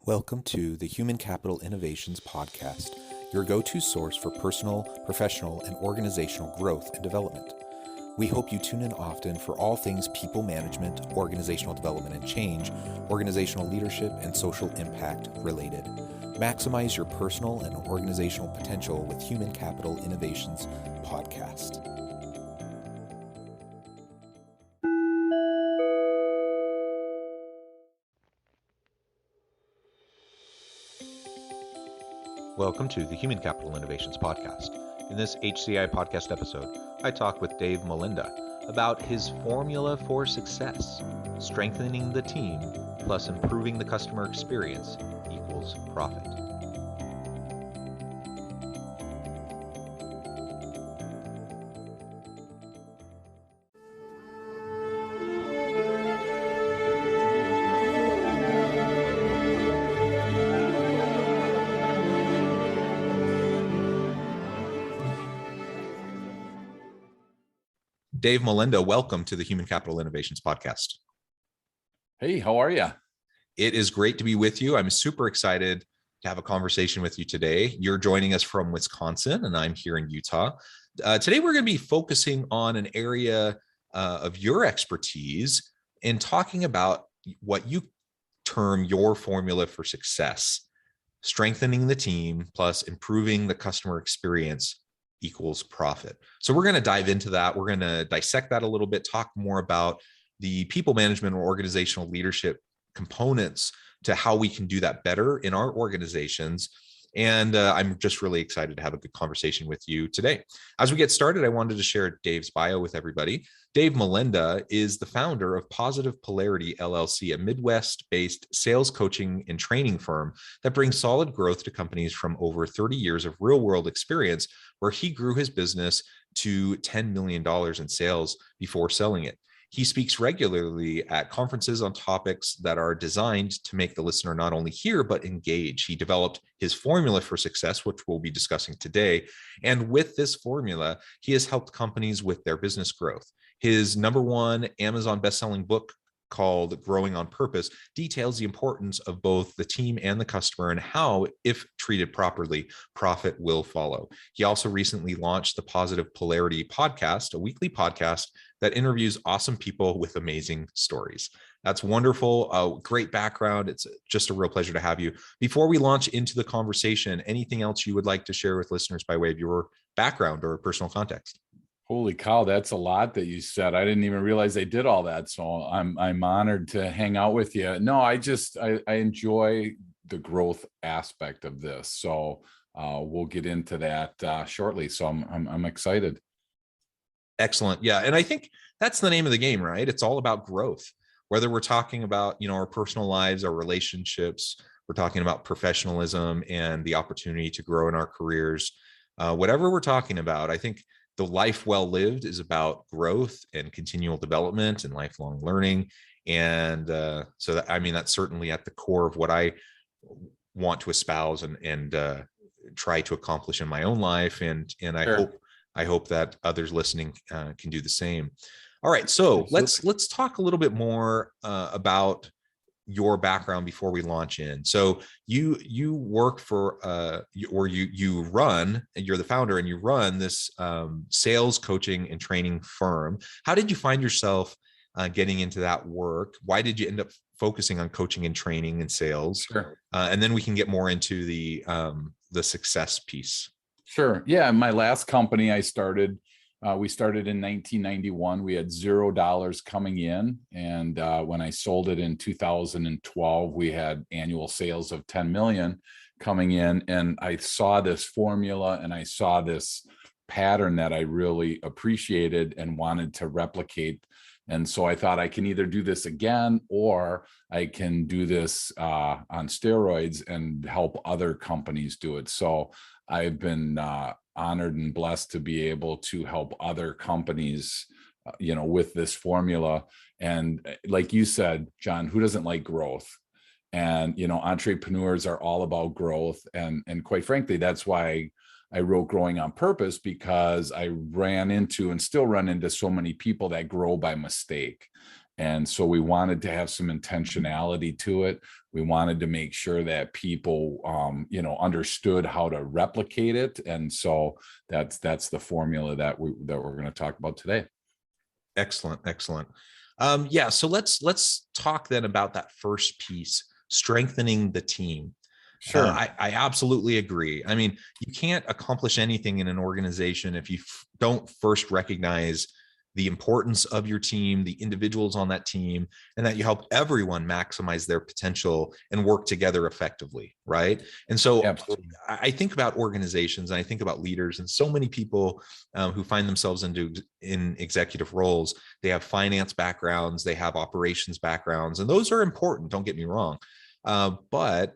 Welcome to the Human Capital Innovations Podcast, your go-to source for personal, professional, and organizational growth and development. We hope you tune in often for all things people management, organizational development and change, organizational leadership, and social impact related. Maximize your personal and organizational potential with Human Capital Innovations Podcast. Welcome to the Human Capital Innovations Podcast. In this HCI podcast episode, I talk with Dave Molenda about his formula for success: strengthening the team plus improving the customer experience equals profit. Dave Molenda, welcome to the Human Capital Innovations Podcast. Hey, how are you? It is great to be with you. I'm super excited to have a conversation with you today. You're joining us from Wisconsin, and I'm here in Utah. Today, we're going to be focusing on an area of your expertise and talking about what you term your formula for success: strengthening the team plus improving the customer experience equals profit. So we're going to dive into that. We're going to dissect that a little bit, talk more about the people management or organizational leadership components to how we can do that better in our organizations. And I'm just really excited to have a good conversation with you today. As we get started, I wanted to share Dave's bio with everybody. Dave Molenda is the founder of Positive Polarity LLC, a Midwest-based sales coaching and training firm that brings solid growth to companies from over 30 years of real-world experience, where he grew his business to $10 million in sales before selling it. He speaks regularly at conferences on topics that are designed to make the listener not only hear, but engage. He developed his formula for success, which we'll be discussing today. And with this formula, he has helped companies with their business growth. His #1 Amazon bestselling book, called Growing on Purpose, details the importance of both the team and the customer and how, if treated properly, profit will follow. He also recently launched the Positive Polarity podcast, a weekly podcast that interviews awesome people with amazing stories. That's wonderful. Great background. It's just a real pleasure to have you. Before we launch into the conversation, anything else you would like to share with listeners by way of your background or personal context? Holy cow, that's a lot that you said. I didn't even realize they did all that. So I'm honored to hang out with you. No, I enjoy the growth aspect of this. So we'll get into that shortly. So I'm excited. Excellent. Yeah. And I think that's the name of the game, right? It's all about growth. Whether we're talking about, our personal lives, our relationships, we're talking about professionalism and the opportunity to grow in our careers, whatever we're talking about, I think the life well lived is about growth and continual development and lifelong learning. And so that, that's certainly at the core of what I want to espouse and try to accomplish in my own life. And Sure. I hope that others listening can do the same. All right, so let's talk a little bit more about your background before we launch in. So you work for you're the founder and you run this sales coaching and training firm. How did you find yourself getting into that work? Why did you end up focusing on coaching and training and sales? Sure. And then we can get more into the success piece. Sure. Yeah. My last company we started in 1991. We had $0 coming in. And when I sold it in 2012, we had annual sales of 10 million coming in. And I saw this formula and I saw this pattern that I really appreciated and wanted to replicate. And so I thought I can either do this again, or I can do this on steroids and help other companies do it. So I've been honored and blessed to be able to help other companies, with this formula. And like you said, John, who doesn't like growth? And, entrepreneurs are all about growth. And quite frankly, that's why I wrote Growing on Purpose, because I ran into and still run into so many people that grow by mistake. And so we wanted to have some intentionality to it. We wanted to make sure that people, understood how to replicate it. And so that's the formula that we're going to talk about today. Excellent, excellent. Yeah, so let's talk then about that first piece, strengthening the team. Sure. I absolutely agree. I mean, you can't accomplish anything in an organization if you don't first recognize the importance of your team, the individuals on that team, and that you help everyone maximize their potential and work together effectively, right? And so Absolutely. I think about organizations and I think about leaders, and so many people who find themselves in executive roles. They have finance backgrounds, they have operations backgrounds, and those are important. Don't get me wrong, but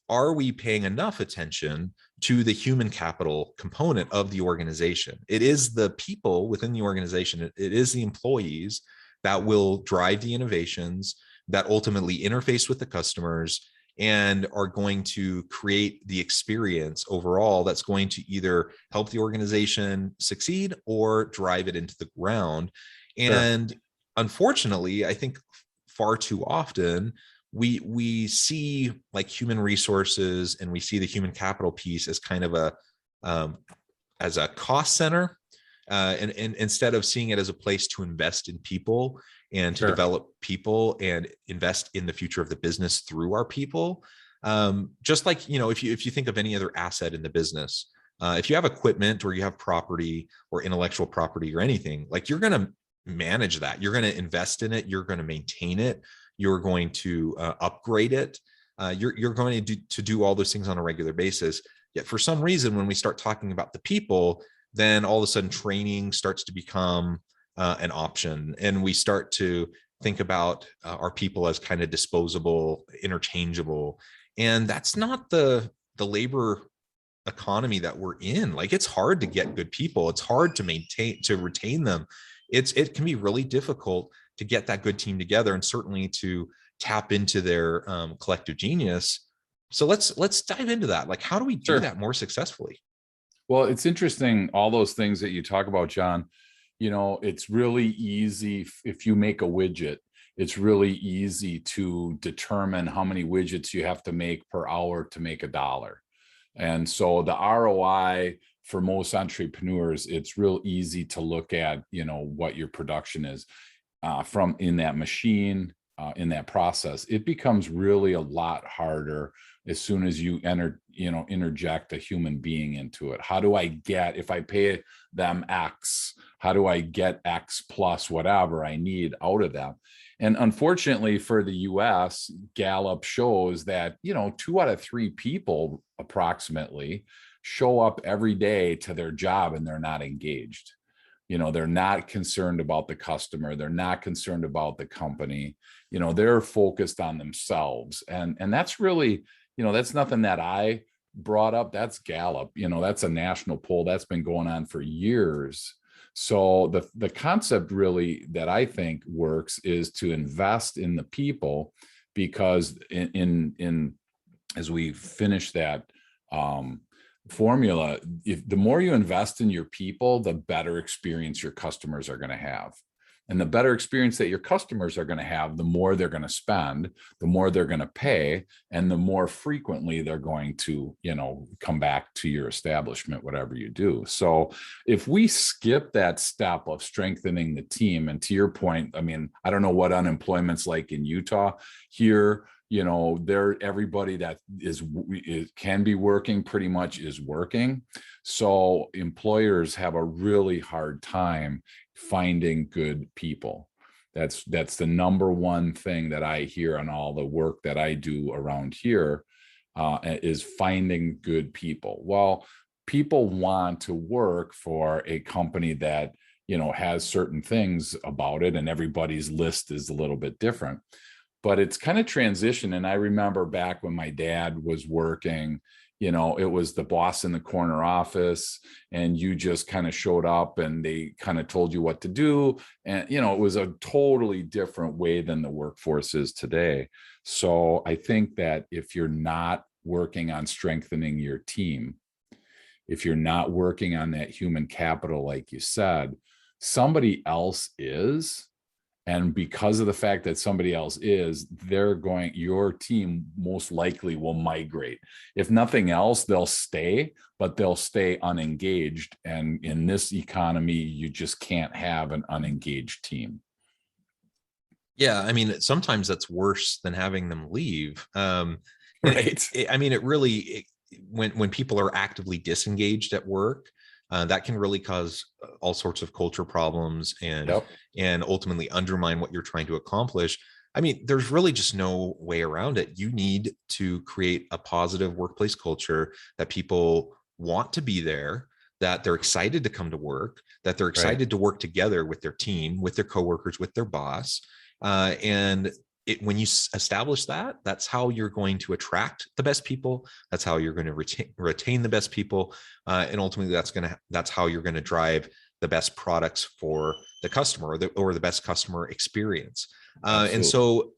are we paying enough attention to the human capital component of the organization? It is the people within the organization, it is the employees that will drive the innovations that ultimately interface with the customers and are going to create the experience overall that's going to either help the organization succeed or drive it into the ground. Sure. And unfortunately, I think far too often we see like human resources and we see the human capital piece as kind of um, as a cost center, and instead of seeing it as a place to invest in people and to Sure. develop people and invest in the future of the business through our people. Just like, if you think of any other asset in the business, if you have equipment or you have property or intellectual property or anything, like, you're going to manage that, you're going to invest in it, you're going to maintain it, you're going to upgrade it, you're going to do all those things on a regular basis. Yet for some reason, when we start talking about the people, then all of a sudden training starts to become an option, and we start to think about our people as kind of disposable, interchangeable, and that's not the labor economy that we're in. Like, it's hard to get good people, it's hard to retain them. It can be really difficult to get that good team together, and certainly to tap into their collective genius. So let's dive into that. Like, how do we do Sure. that more successfully? Well, it's interesting, all those things that you talk about, John. It's really easy if you make a widget, it's really easy to determine how many widgets you have to make per hour to make $1. And so the ROI for most entrepreneurs, it's real easy to look at, what your production is from in that machine, in that process. It becomes really a lot harder as soon as you interject a human being into it. How do I get, if I pay them X, how do I get X plus whatever I need out of them? And unfortunately for the US, Gallup shows that, 2 out of 3 people approximately show up every day to their job and they're not engaged. They're not concerned about the customer. They're not concerned about the company. They're focused on themselves. And that's really, that's nothing that I brought up. That's Gallup. That's a national poll that's been going on for years. So the concept really that I think works is to invest in the people, because in as we finish that formula, if the more you invest in your people, the better experience your customers are going to have. And the better experience that your customers are going to have, the more they're going to spend, the more they're going to pay, and the more frequently they're going to, come back to your establishment, whatever you do. So if we skip that step of strengthening the team, and to your point, I mean, I don't know what unemployment's like in Utah. Here, everybody that can be working pretty much is working. So employers have a really hard time finding good people. That's the number one thing that I hear on all the work that I do around here, is finding good people. Well, people want to work for a company that, has certain things about it, and everybody's list is a little bit different. But it's kind of transition. And I remember back when my dad was working, it was the boss in the corner office, and you just kind of showed up and they kind of told you what to do. And, it was a totally different way than the workforce is today. So I think that if you're not working on strengthening your team, if you're not working on that human capital, like you said, somebody else is. And because of the fact that somebody else is, your team most likely will migrate. If nothing else, they'll stay, but they'll stay unengaged. And in this economy, you just can't have an unengaged team. Yeah, I mean, sometimes that's worse than having them leave. Right. I mean, when people are actively disengaged at work, that can really cause all sorts of culture problems Yep. and ultimately undermine what you're trying to accomplish. I mean, there's really just no way around it. You need to create a positive workplace culture that people want to be there, that they're excited to come to work, that they're Right. excited to work together with their team, with their coworkers, with their boss. And when you establish that, that's how you're going to attract the best people. That's how you're going to retain the best people, and ultimately, that's how you're going to drive the best products for the customer, or the best customer experience. And Absolutely. so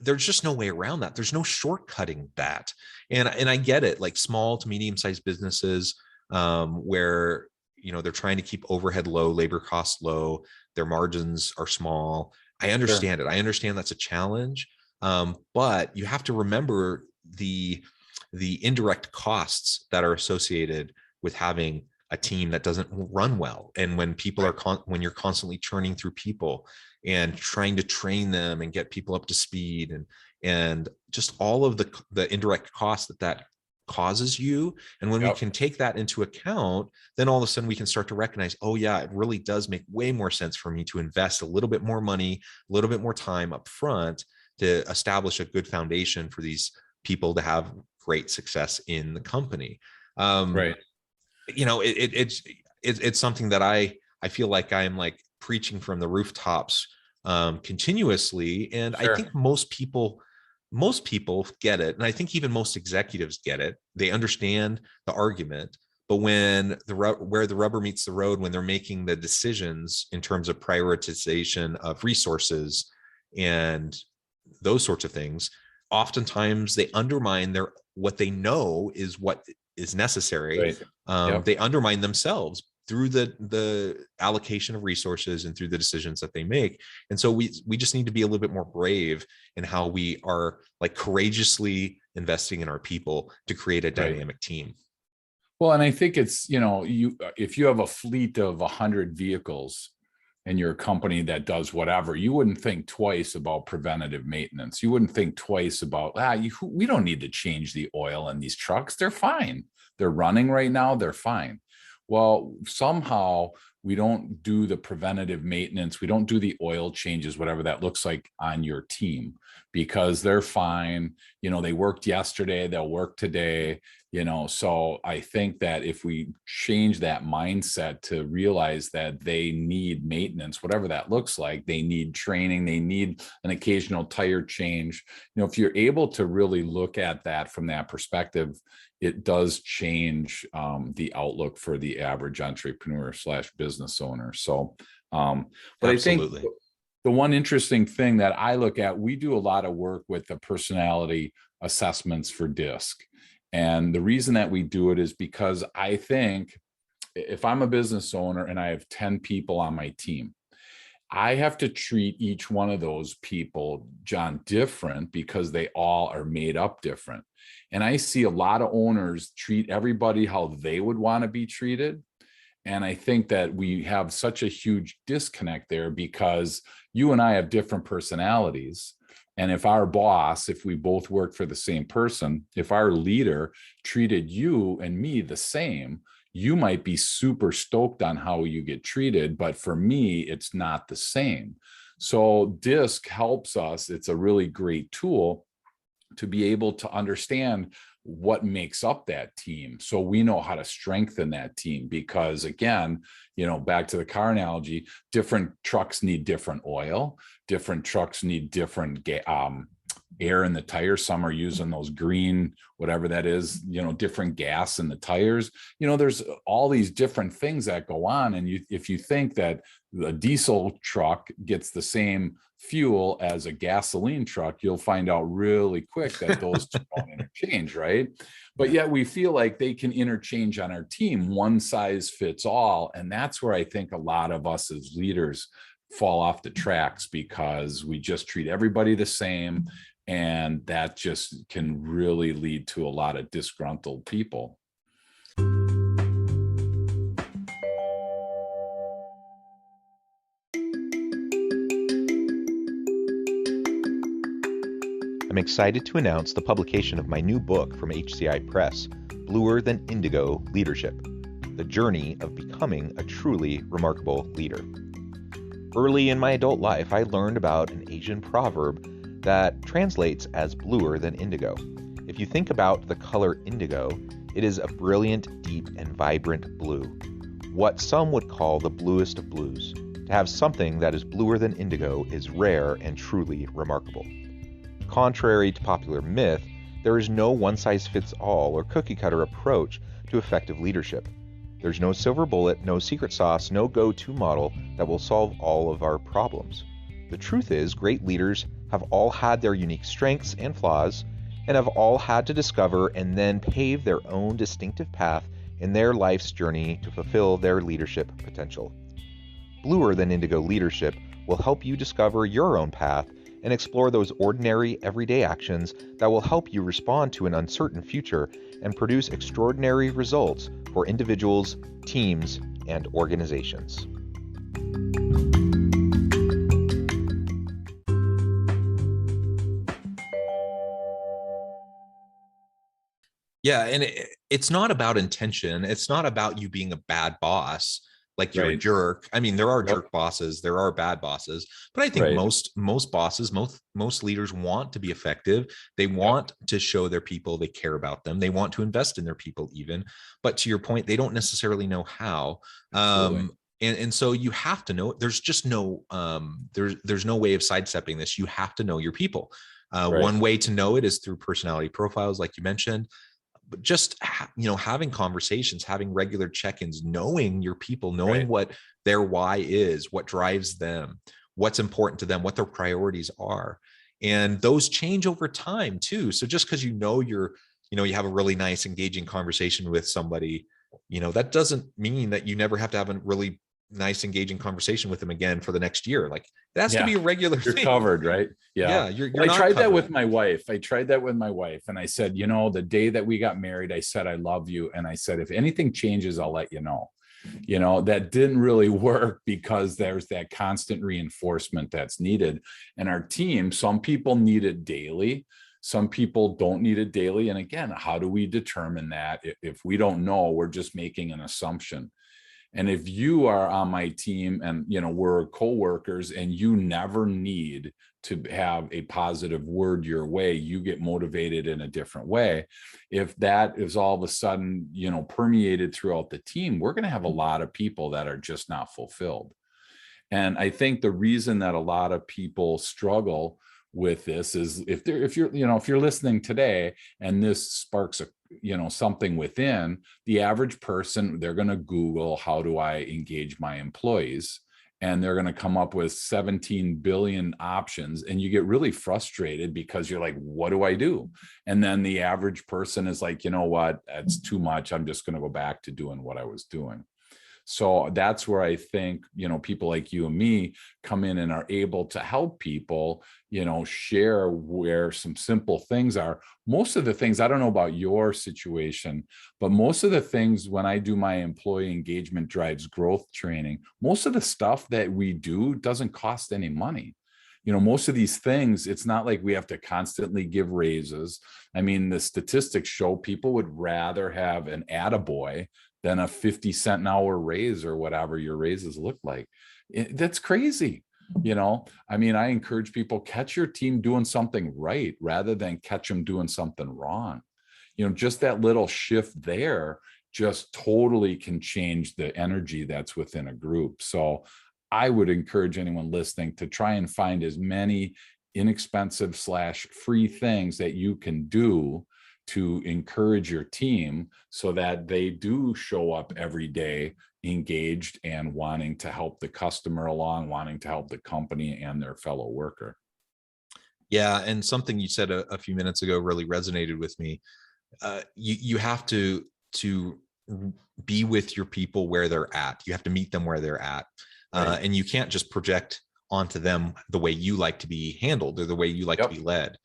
there's just no way around that. There's no shortcutting that. And I get it, like small to medium sized businesses, where they're trying to keep overhead low, labor costs low, their margins are small. I Sure. understand it. I understand that's a challenge, but you have to remember the indirect costs that are associated with having a team that doesn't run well. And when people Right. when you're constantly churning through people and trying to train them and get people up to speed, and just all of the indirect costs that causes you. And when we Yep. can take that into account, then all of a sudden we can start to recognize, oh yeah, it really does make way more sense for me to invest a little bit more money, a little bit more time up front to establish a good foundation for these people to have great success in the company. Um, Right. it's something that I feel like I'm like preaching from the rooftops continuously, and I Sure. think most people get it, and I think even most executives get it. They understand the argument, but where the rubber meets the road, when they're making the decisions in terms of prioritization of resources and those sorts of things, oftentimes they undermine what they know is what is necessary. Right. Yep. They undermine themselves through the allocation of resources and through the decisions that they make. And so we just need to be a little bit more brave in how we are like courageously investing in our people to create a Right. dynamic team. Well, and I think it's, if you have a fleet of 100 vehicles and you're a company that does whatever, you wouldn't think twice about preventative maintenance. You wouldn't think twice about, we don't need to change the oil in these trucks. They're fine. They're running right now. They're fine. Well, somehow we don't do the preventative maintenance. We don't do the oil changes, whatever that looks like on your team, because they're fine. They worked yesterday, they'll work today. So I think that if we change that mindset to realize that they need maintenance, whatever that looks like, they need training, they need an occasional tire change. If you're able to really look at that from that perspective, it does change the outlook for the average entrepreneur / business owner. So, but I think Absolutely. the one interesting thing that I look at, we do a lot of work with the personality assessments for DISC. And the reason that we do it is because I think if I'm a business owner and I have 10 people on my team, I have to treat each one of those people, John, different because they all are made up different. And I see a lot of owners treat everybody how they would want to be treated. And I think that we have such a huge disconnect there because you and I have different personalities. And if our boss, if we both work for the same person, if our leader treated you and me the same, you might be super stoked on how you get treated, but for me, it's not the same. So DISC helps us. It's a really great tool to be able to understand what makes up that team. So we know how to strengthen that team because again, back to the car analogy, different trucks need different oil, different trucks need different air in the tires. Some are using those green, whatever that is, different gas in the tires. There's all these different things that go on. And if you think that the diesel truck gets the same fuel as a gasoline truck, you'll find out really quick that those two don't interchange, right? But yet we feel like they can interchange on our team. One size fits all. And that's where I think a lot of us as leaders fall off the tracks because we just treat everybody the same. And that just can really lead to a lot of disgruntled people. I'm excited to announce the publication of my new book from HCI Press, Bluer Than Indigo Leadership: The Journey of Becoming a Truly Remarkable Leader. Early in my adult life, I learned about an Asian proverb that translates as bluer than indigo. If you think about the color indigo, it is a brilliant, deep, and vibrant blue, what some would call the bluest of blues. To have something that is bluer than indigo is rare and truly remarkable. Contrary to popular myth, there is no one-size-fits-all or cookie-cutter approach to effective leadership. There's no silver bullet, no secret sauce, no go-to model that will solve all of our problems. The truth is, great leaders have all had their unique strengths and flaws, and have all had to discover and then pave their own distinctive path in their life's journey to fulfill their leadership potential. Bluer Than Indigo Leadership will help you discover your own path and explore those ordinary, everyday actions that will help you respond to an uncertain future and produce extraordinary results for individuals, teams, and organizations. Yeah, and it's not about intention. It's not about you being a bad boss, like you're a jerk. I mean, there are jerk bosses, there are bad bosses, but I think most bosses, most leaders want to be effective. They want to show their people they care about them. They want to invest in their people even. But to your point, they don't necessarily know how. And so you have to know. There's just no there's no way of sidestepping this. You have to know your people. One way to know it is through personality profiles, like you mentioned. But just having conversations, having regular check-ins, knowing your people, knowing what their why is, what drives them, what's important to them, what their priorities are, and those change over time too. So just because you have a really nice, engaging conversation with somebody, that doesn't mean that you never have to have a really nice, engaging conversation with them again for the next year. Like it has to be a regular thing. You're covered, right? Yeah. You're I tried that with my wife. And I said, the day that we got married, I said, I love you. And I said, if anything changes, I'll let you know. That didn't really work because there's that constant reinforcement that's needed. And our team, some people need it daily. Some people don't need it daily. And again, how do we determine that? If we don't know, we're just making an assumption. And if you are on my team and, we're co-workers and you never need to have a positive word your way, you get motivated in a different way. If that is all of a sudden, permeated throughout the team, we're going to have a lot of people that are just not fulfilled. And I think the reason that a lot of people struggle with this is if you're listening today and this sparks something within the average person, they're going to Google, how do I engage my employees? And they're going to come up with 17 billion options. And you get really frustrated because you're like, what do I do? And then the average person is like, you know what, that's too much. I'm just going to go back to doing what I was doing. So that's where I think, people like you and me come in and are able to help people, share where some simple things are. Most of the things, I don't know about your situation, but most of the things when I do my employee engagement drives growth training, most of the stuff that we do doesn't cost any money. Most of these things, it's not like we have to constantly give raises. I mean, the statistics show people would rather have an attaboy than a 50-cent an hour raise or whatever your raises look like. That's crazy. I mean, I encourage people, catch your team doing something right rather than catch them doing something wrong. Just that little shift there just totally can change the energy that's within a group. So I would encourage anyone listening to try and find as many inexpensive / free things that you can do to encourage your team so that they do show up every day engaged and wanting to help the customer along, wanting to help the company and their fellow worker. Yeah, and something you said a few minutes ago really resonated with me. You have to be with your people where they're at. You have to meet them where they're at. Right. And you can't just project onto them the way you like to be handled or the way you like to Yep. be led.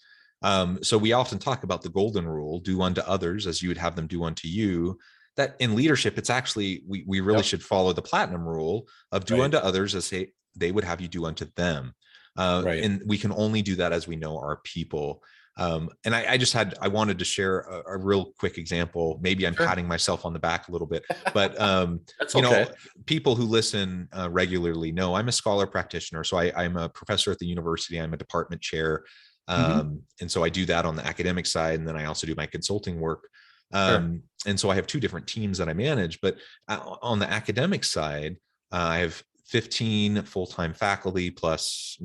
So we often talk about the golden rule: do unto others as you would have them do unto you. That in leadership, it's actually, we really Yep. should follow the platinum rule of do Right. unto others as they would have you do unto them. Right. And we can only do that as we know our people. And I wanted to share a real quick example. Maybe I'm Sure. patting myself on the back a little bit, but That's you know, okay. people who listen regularly know I'm a scholar practitioner. So I'm a professor at the university. I'm a department chair. Hmm. And so I do that on the academic side. And then I also do my consulting work. Sure. And so I have two different teams that I manage, but on the academic side, I have 15 full-time faculty plus,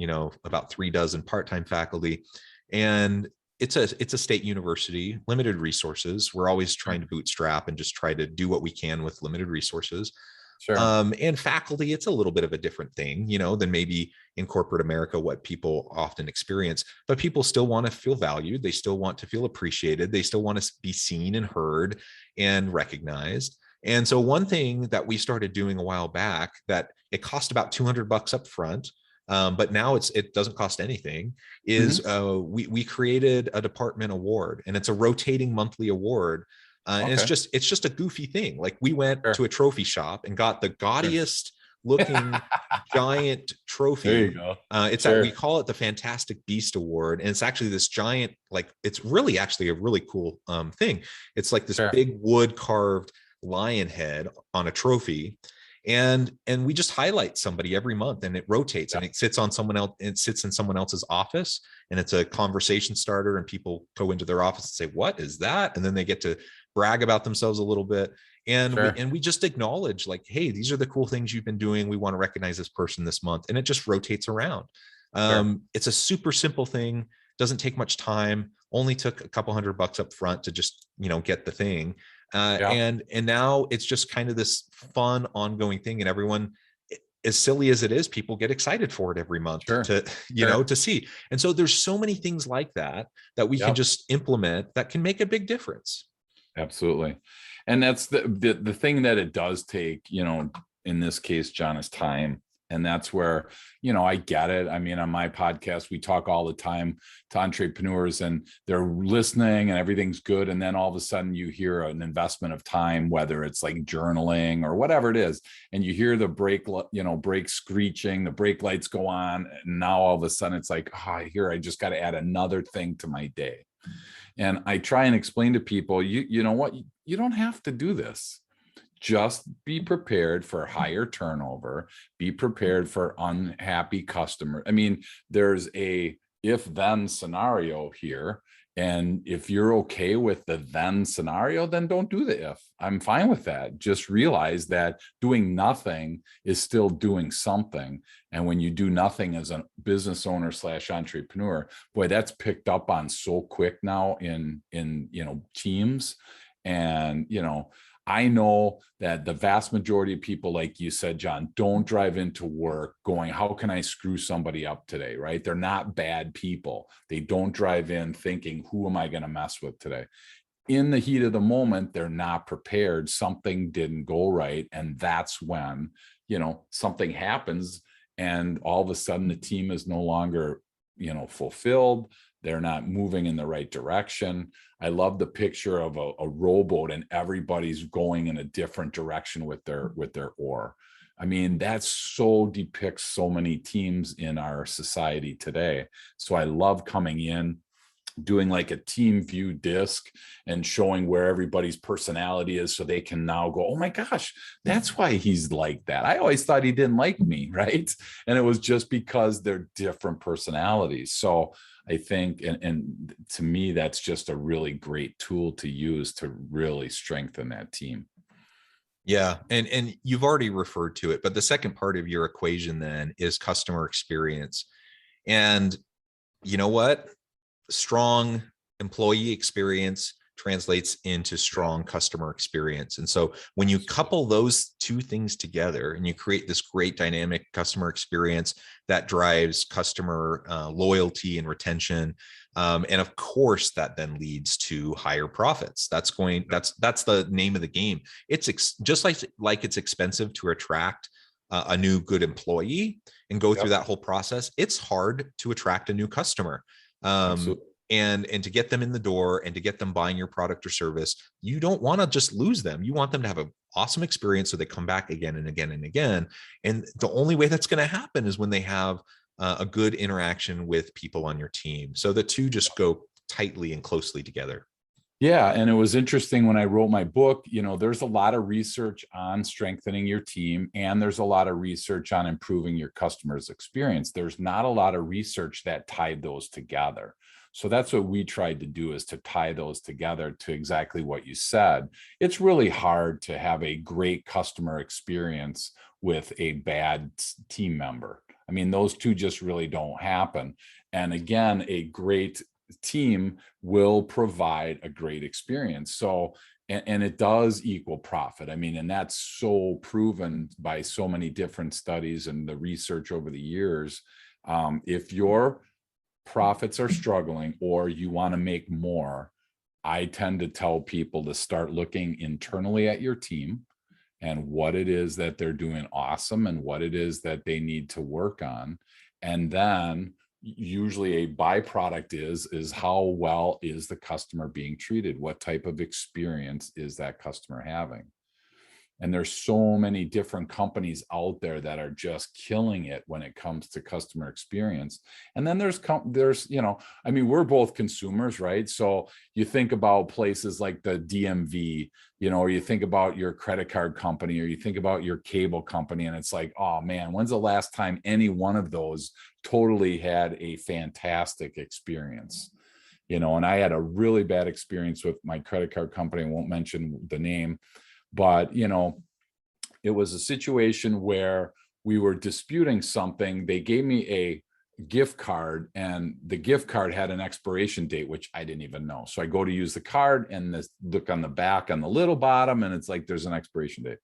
about 36 part-time faculty. And it's a state university, limited resources. We're always trying to bootstrap and just try to do what we can with limited resources. Sure. And faculty, it's a little bit of a different thing, than maybe in corporate America, what people often experience. But people still want to feel valued. They still want to feel appreciated. They still want to be seen and heard and recognized. And so one thing that we started doing a while back, that it cost about $200 up front, but now it doesn't cost anything, is Hmm. we created a department award, and it's a rotating monthly award. And Okay. it's just a goofy thing. Like, we went Sure. to a trophy shop and got the Sure. gaudiest looking giant There you trophy. go. It's that we Sure. call it the Fantastic Beast Award, and it's actually this giant, like, it's really actually a really cool thing. It's like this Sure. big wood carved lion head on a trophy, and we just highlight somebody every month, and it rotates, and Yep. it sits on someone else. It sits in someone else's office, and it's a conversation starter, and people go into their office and say, "What is that?" And then they get to brag about themselves a little bit. And we Sure. and we just acknowledge, like, hey, these are the cool things you've been doing. We want to recognize this person this month. And it just rotates around. Sure. It's a super simple thing, doesn't take much time, only took a couple $100 up front to just, get the thing. Yeah. And now it's just kind of this fun ongoing thing. And everyone, as silly as it is, people get excited for it every month Sure. to, Sure. to see. And so there's so many things like that we can Yep. just implement that can make a big difference. Absolutely. And that's the thing that it does take, in this case, John, is time. And that's where, I get it. I mean, on my podcast, we talk all the time to entrepreneurs, and they're listening and everything's good. And then all of a sudden you hear an investment of time, whether it's like journaling or whatever it is, and you hear the brake screeching, the brake lights go on. And now all of a sudden it's like, I just got to add another thing to my day. And I try and explain to people, you know what, you don't have to do this. Just be prepared for higher turnover, be prepared for unhappy customer. I mean, there's a if then scenario here. And if you're okay with the then scenario, then don't do the if. I'm fine with that. Just realize that doing nothing is still doing something. And when you do nothing as a business owner / entrepreneur, boy, that's picked up on so quick now in teams. And I know that the vast majority of people, like you said, John, don't drive into work going, how can I screw somebody up today, right? They're not bad people. They don't drive in thinking, who am I going to mess with today? In the heat of the moment, they're not prepared. Something didn't go right. And that's when, something happens, and all of a sudden the team is no longer, fulfilled. They're not moving in the right direction. I love the picture of a rowboat, and everybody's going in a different direction with their oar. I mean, that so depicts so many teams in our society today. So I love coming in, doing like a team view disc and showing where everybody's personality is, so they can now go, oh my gosh, that's why he's like that. I always thought he didn't like me, right? And it was just because they're different personalities. So I think, and to me, that's just a really great tool to use to really strengthen that team. Yeah. And you've already referred to it, but the second part of your equation then is customer experience. And you know what? Strong employee experience translates into strong customer experience. And so when you couple those two things together and you create this great dynamic customer experience that drives customer loyalty and retention, and of course that then leads to higher profits. That's the name of the game. It's just like it's expensive to attract a new good employee and go through Yep. that whole process, it's hard to attract a new customer. Um, Absolutely. and to get them in the door and to get them buying your product or service, you don't want to just lose them. You want them to have an awesome experience so they come back again and again and again. And the only way that's going to happen is when they have a good interaction with people on your team. So the two just go tightly and closely together. Yeah, and it was interesting when I wrote my book, there's a lot of research on strengthening your team, and there's a lot of research on improving your customer's experience. There's not a lot of research that tied those together. So that's what we tried to do, is to tie those together to exactly what you said. It's really hard to have a great customer experience with a bad team member. I mean, those two just really don't happen. And again, a great team will provide a great experience. So, and it does equal profit. I mean, and that's so proven by so many different studies and the research over the years. If your profits are struggling or you want to make more, I tend to tell people to start looking internally at your team and what it is that they're doing awesome and what it is that they need to work on. And then usually a byproduct is how well is the customer being treated? What type of experience is that customer having? And there's so many different companies out there that are just killing it when it comes to customer experience. And then there's, I mean, we're both consumers, right? So you think about places like the DMV, or you think about your credit card company, or you think about your cable company, and it's like, oh man, when's the last time any one of those totally had a fantastic experience? And I had a really bad experience with my credit card company. I won't mention the name, but it was a situation where we were disputing something. They gave me a gift card, and the gift card had an expiration date, which I didn't even know. So I go to use the card, and this look on the back on the little bottom, and it's like there's an expiration date.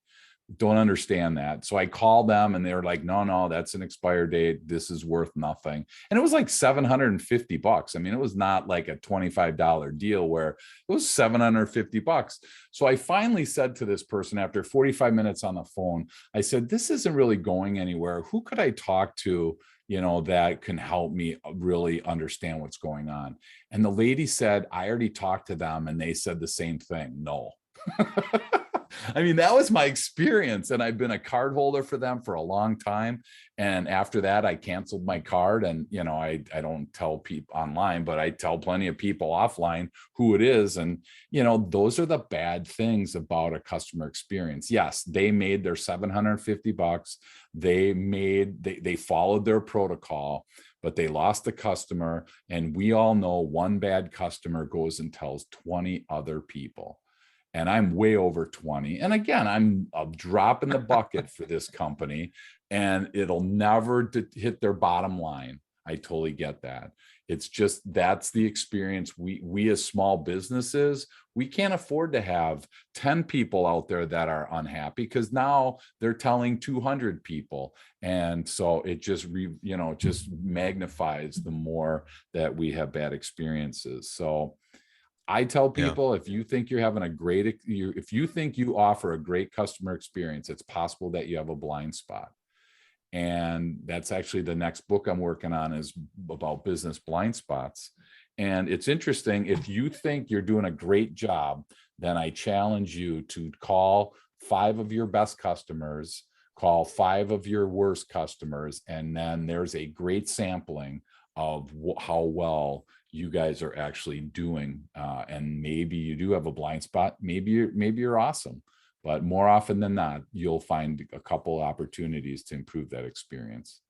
Don't understand that. So I called them, and they were like, no, that's an expired date. This is worth nothing. And it was like $750. I mean, it was not like a $25 deal, where it was $750. So I finally said to this person, after 45 minutes on the phone, I said, this isn't really going anywhere. Who could I talk to, that can help me really understand what's going on? And the lady said, I already talked to them, and they said the same thing. No. I mean, that was my experience. And I've been a card holder for them for a long time. And after that, I canceled my card. And, I don't tell people online, but I tell plenty of people offline who it is. And, those are the bad things about a customer experience. Yes, they made their $750. They followed their protocol, but they lost the customer. And we all know one bad customer goes and tells 20 other people. And I'm way over 20. And again, I'm a drop in the bucket for this company, and it'll never hit their bottom line. I totally get that. It's just, that's the experience. We as small businesses, we can't afford to have 10 people out there that are unhappy, because now they're telling 200 people. And so it just, just magnifies the more that we have bad experiences. So I tell Yeah. people, if you think you're having if you think you offer a great customer experience, it's possible that you have a blind spot. And that's actually the next book I'm working on, is about business blind spots. And it's interesting, if you think you're doing a great job, then I challenge you to call 5 of your best customers, call 5 of your worst customers, and then there's a great sampling of how well you guys are actually doing. And maybe you do have a blind spot. Maybe you're awesome, but more often than not, you'll find a couple opportunities to improve that experience.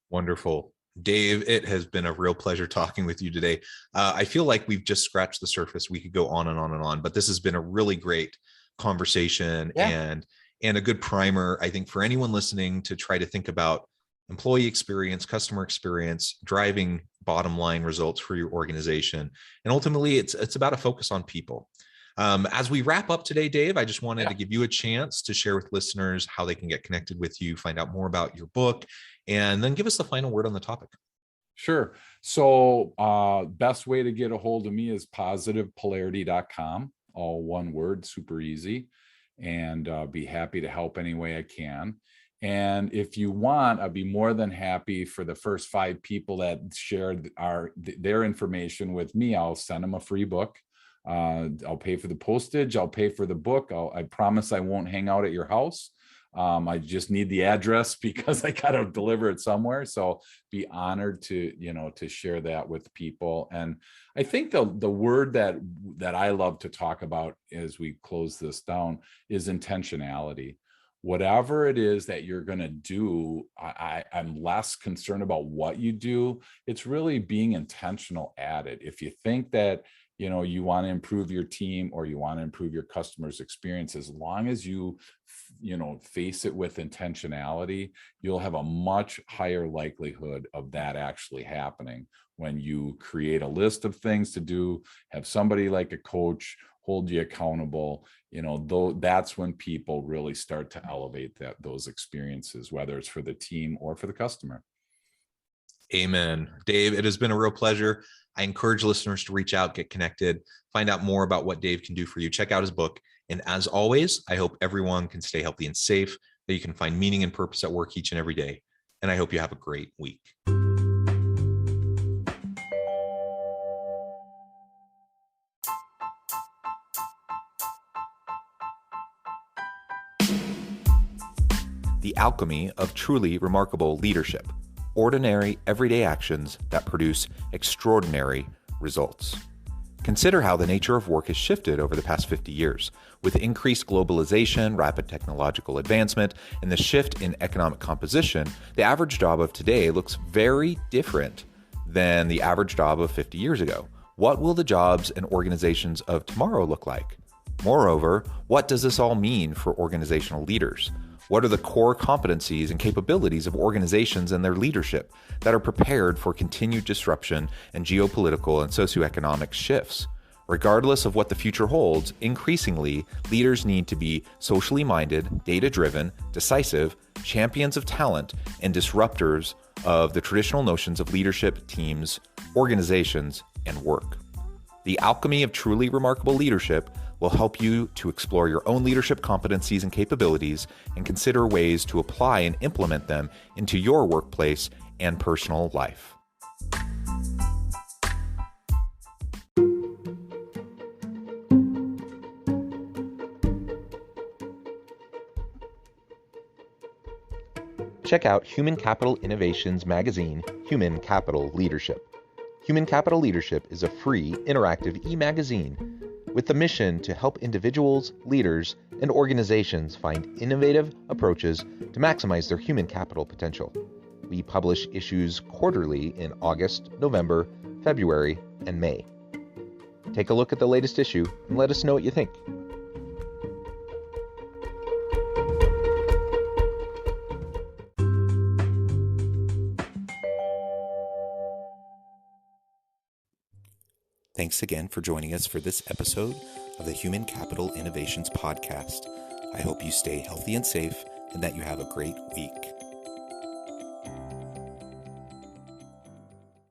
Wonderful. Dave, it has been a real pleasure talking with you today. I feel like we've just scratched the surface. We could go on and on and on, but this has been a really great conversation, Yeah. and a good primer, I think, for anyone listening to try to think about employee experience, customer experience, driving bottom line results for your organization. And ultimately, it's about a focus on people. As we wrap up today, Dave, I just wanted to give you a chance to share with listeners how they can get connected with you, find out more about your book, and then give us the final word on the topic. Sure. So best way to get a hold of me is positivepolarity.com, all one word, super easy, and be happy to help any way I can. And if you want, I'd be more than happy for the first 5 people that shared their information with me. I'll send them a free book. I'll pay for the postage. I'll pay for the book. I promise I won't hang out at your house. I just need the address because I got to deliver it somewhere. So be honored to share that with people. And I think the word that I love to talk about as we close this down is intentionality. Whatever it is that you're going to do, I'm less concerned about what you do. It's really being intentional at it. If you think that you want to improve your team or you want to improve your customers' experience, as long as you face it with intentionality, you'll have a much higher likelihood of that actually happening. When you create a list of things to do, have somebody like a coach hold you accountable, that's when people really start to elevate those experiences, whether it's for the team or for the customer. Amen. Dave, it has been a real pleasure. I encourage listeners to reach out, get connected, find out more about what Dave can do for you. Check out his book. And as always, I hope everyone can stay healthy and safe, that you can find meaning and purpose at work each and every day. And I hope you have a great week. The alchemy of truly remarkable leadership. Ordinary, everyday actions that produce extraordinary results. Consider how the nature of work has shifted over the past 50 years. With increased globalization, rapid technological advancement, and the shift in economic composition, the average job of today looks very different than the average job of 50 years ago. What will the jobs and organizations of tomorrow look like? Moreover, what does this all mean for organizational leaders? What are the core competencies and capabilities of organizations and their leadership that are prepared for continued disruption and geopolitical and socioeconomic shifts? Regardless of what the future holds, increasingly, leaders need to be socially minded, data-driven, decisive, champions of talent, and disruptors of the traditional notions of leadership, teams, organizations, and work. The alchemy of truly remarkable leadership will help you to explore your own leadership competencies and capabilities and consider ways to apply and implement them into your workplace and personal life. Check out Human Capital Innovations magazine, Human Capital Leadership. Human Capital Leadership is a free, interactive e-magazine with the mission to help individuals, leaders, and organizations find innovative approaches to maximize their human capital potential. We publish issues quarterly in August, November, February, and May. Take a look at the latest issue and let us know what you think. Thanks again for joining us for this episode of the Human Capital Innovations Podcast. I hope you stay healthy and safe and that you have a great week.